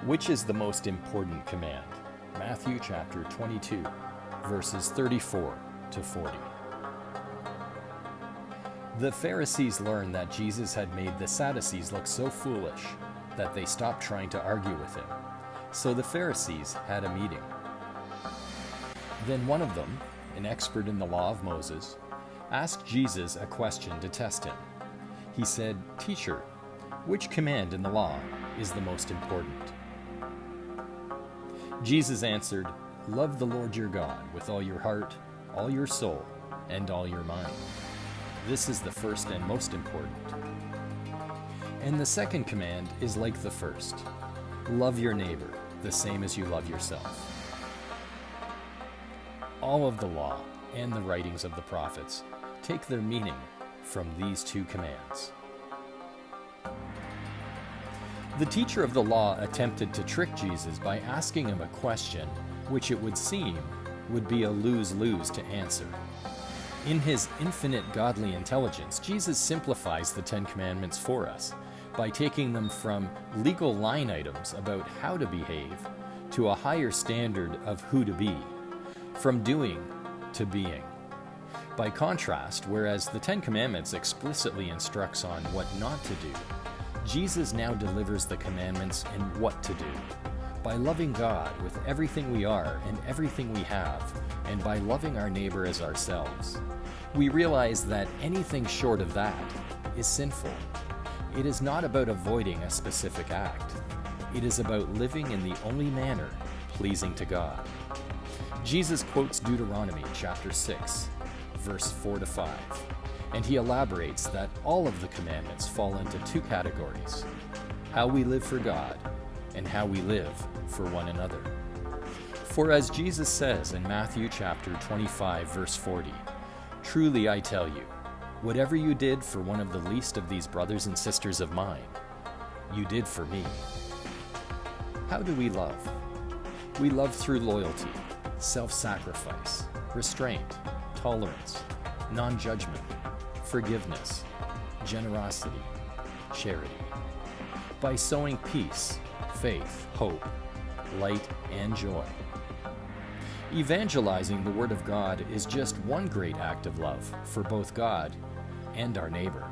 Which is the most important command? Matthew chapter 22, verses 34 to 40. The Pharisees learned that Jesus had made the Sadducees look so foolish that they stopped trying to argue with him. So the Pharisees had a meeting. Then one of them, an expert in the law of Moses, asked Jesus a question to test him. He said, "Teacher, which command in the law is the most important?" Jesus answered, "Love the Lord your God with all your heart, all your soul, and all your mind. This is the first and most important. And the second command is like the first. Love your neighbor, the same as you love yourself." All of the law and the writings of the prophets take their meaning from these two commands. The teacher of the law attempted to trick Jesus by asking him a question which it would seem would be a lose-lose to answer. In his infinite godly intelligence, Jesus simplifies the Ten Commandments for us by taking them from legal line items about how to behave to a higher standard of who to be, from doing to being. By contrast, whereas the Ten Commandments explicitly instructs on what not to do, Jesus now delivers the commandments in what to do. By loving God with everything we are and everything we have, and by loving our neighbor as ourselves, we realize that anything short of that is sinful. It is not about avoiding a specific act. It is about living in the only manner pleasing to God. Jesus quotes Deuteronomy chapter 6, verse 4 to 5. And he elaborates that all of the commandments fall into two categories: how we live for God and how we live for one another. For as Jesus says in Matthew chapter 25, verse 40, "Truly I tell you, whatever you did for one of the least of these brothers and sisters of mine, you did for me." How do we love? We love through loyalty, self-sacrifice, restraint, tolerance, non-judgement, forgiveness, generosity, charity. By sowing peace, faith, hope, light, and joy. Evangelizing the Word of God is just one great act of love for both God and our neighbor.